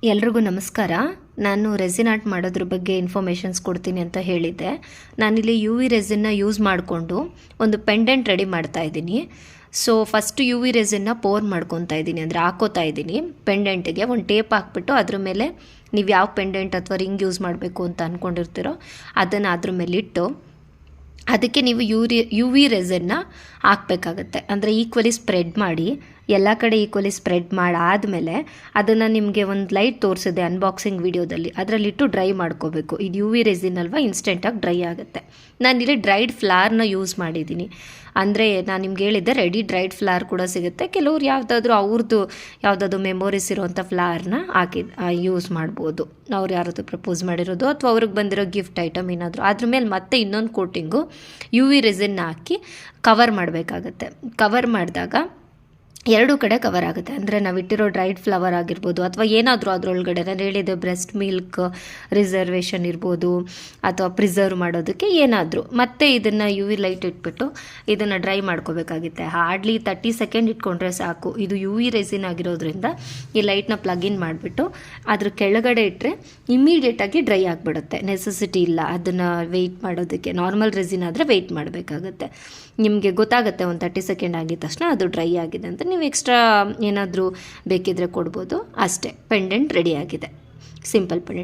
ಎಲ್ರಿಗೂ ನಮಸ್ಕಾರ. ನಾನು ರೆಸಿನ್ ಆರ್ಟ್ ಮಾಡೋದ್ರ ಬಗ್ಗೆ ಇನ್ಫಾರ್ಮೇಷನ್ಸ್ ಕೊಡ್ತೀನಿ ಅಂತ ಹೇಳಿದ್ದೆ. ನಾನಿಲ್ಲಿ ಯು ವಿ ರೆಸಿನ್ನ ಯೂಸ್ ಮಾಡಿಕೊಂಡು ಒಂದು ಪೆಂಡೆಂಟ್ ರೆಡಿ ಮಾಡ್ತಾ ಇದ್ದೀನಿ. ಸೊ ಫಸ್ಟ್ ಯು ವಿ ರೆಸಿನ್ನ ಪೋರ್ ಮಾಡ್ಕೊತಾ ಇದ್ದೀನಿ, ಅಂದರೆ ಹಾಕೋತಾ ಇದ್ದೀನಿ. ಪೆಂಡೆಂಟಿಗೆ ಒಂದು ಟೇಪ್ ಹಾಕ್ಬಿಟ್ಟು ಅದ್ರ ಮೇಲೆ ನೀವು ಯಾವ ಪೆಂಡೆಂಟ್ ಅಥವಾ ರಿಂಗ್ ಯೂಸ್ ಮಾಡಬೇಕು ಅಂತ ಅಂದ್ಕೊಂಡಿರ್ತೀರೋ ಅದನ್ನು ಅದ್ರ ಮೇಲೆ ಇಟ್ಟು ಅದಕ್ಕೆ ನೀವು ಯು ವಿ ರೆಸಿನ್ನ ಹಾಕಬೇಕಾಗತ್ತೆ. ಅಂದರೆ ಈಕ್ವಲಿ ಸ್ಪ್ರೆಡ್ ಮಾಡಿ, ಎಲ್ಲ ಕಡೆ ಈಕ್ವಲಿ ಸ್ಪ್ರೆಡ್ ಮಾಡಾದಮೇಲೆ ಅದನ್ನು ನಿಮಗೆ ಒಂದು ಲೈಟ್ ತೋರಿಸಿದೆ ಅನ್ಬಾಕ್ಸಿಂಗ್ ವಿಡಿಯೋದಲ್ಲಿ, ಅದರಲ್ಲಿಟ್ಟು ಡ್ರೈ ಮಾಡ್ಕೋಬೇಕು. ಇದು ಯು ವಿ ರೆಸಿನ್ ಅಲ್ವಾ, ಇನ್ಸ್ಟೆಂಟಾಗಿ ಡ್ರೈ ಆಗುತ್ತೆ. ನಾನಿಲ್ಲಿ ಡ್ರೈಡ್ ಫ್ಲಾರ್ನ ಯೂಸ್ ಮಾಡಿದ್ದೀನಿ. ಅಂದರೆ ನಾನು ನಿಮ್ಗೆ ಹೇಳಿದ್ದೆ ರೆಡಿ ಡ್ರೈಡ್ ಫ್ಲಾರ್ ಕೂಡ ಸಿಗುತ್ತೆ. ಕೆಲವ್ರು ಯಾವುದಾದ್ರು ಮೆಮೊರೀಸ್ ಇರೋವಂಥ ಫ್ಲಾರ್ನ ಯೂಸ್ ಮಾಡ್ಬೋದು. ಅವ್ರು ಯಾರಾದರೂ ಪ್ರಪೋಸ್ ಮಾಡಿರೋದು ಅಥವಾ ಅವ್ರಿಗೆ ಬಂದಿರೋ ಗಿಫ್ಟ್ ಐಟಮ್ ಏನಾದರೂ ಅದ್ರ ಮೇಲೆ ಮತ್ತೆ ಇನ್ನೊಂದು ಕೋಟಿಂಗು ಯು ವಿ ರೆಸಿನ್ನ ಹಾಕಿ ಕವರ್ ಮಾಡಬೇಕಾಗತ್ತೆ. ಕವರ್ ಮಾಡಿದಾಗ ಎರಡೂ ಕಡೆ ಕವರ್ ಆಗುತ್ತೆ. ಅಂದರೆ ನಾವಿಟ್ಟಿರೋ ಡ್ರೈಡ್ ಫ್ಲವರ್ ಆಗಿರ್ಬೋದು ಅಥವಾ ಏನಾದರೂ ಅದರೊಳಗಡೆ ನಾನು ಹೇಳಿದೆ ಬ್ರೆಸ್ಟ್ ಮಿಲ್ಕ್ ರಿಸರ್ವೇಷನ್ ಇರ್ಬೋದು ಅಥವಾ ಪ್ರಿಸರ್ವ್ ಮಾಡೋದಕ್ಕೆ ಏನಾದರೂ. ಮತ್ತು ಇದನ್ನು ಯು ವಿ ಲೈಟ್ ಇಟ್ಬಿಟ್ಟು ಇದನ್ನು ಡ್ರೈ ಮಾಡ್ಕೋಬೇಕಾಗುತ್ತೆ. ಹಾರ್ಡ್ಲಿ 30 ಸೆಕೆಂಡ್ ಇಟ್ಕೊಂಡ್ರೆ ಸಾಕು. ಇದು ಯು ವಿ ರೆಸಿನ್ ಆಗಿರೋದ್ರಿಂದ ಈ ಲೈಟ್ನ ಪ್ಲಗ್ ಇನ್ ಮಾಡಿಬಿಟ್ಟು ಅದ್ರ ಕೆಳಗಡೆ ಇಟ್ಟರೆ ಇಮ್ಮಿಡಿಯೇಟಾಗಿ ಡ್ರೈ ಆಗಿಬಿಡುತ್ತೆ. ನೆಸೆಸಿಟಿ ಇಲ್ಲ ಅದನ್ನು ವೆಯ್ಟ್ ಮಾಡೋದಕ್ಕೆ. ನಾರ್ಮಲ್ ರೆಸಿನ್ ಆದರೆ ವೆಯ್ಟ್ ಮಾಡಬೇಕಾಗತ್ತೆ. ನಿಮಗೆ ಗೊತ್ತಾಗುತ್ತೆ ಒಂದು 30 ಸೆಕೆಂಡ್ ಆಗಿದ ತಕ್ಷಣ ಅದು ಡ್ರೈ ಆಗಿದೆ ಅಂತ. ನೀವು ಎಕ್ಸ್ಟ್ರಾ ಏನಾದರೂ ಬೇಕಿದ್ದರೆ ಕೊಡ್ಬೋದು. ಅಷ್ಟೇ, ಪೆಂಡೆಂಟ್ ರೆಡಿ ಆಗಿದೆ. Simple pendant.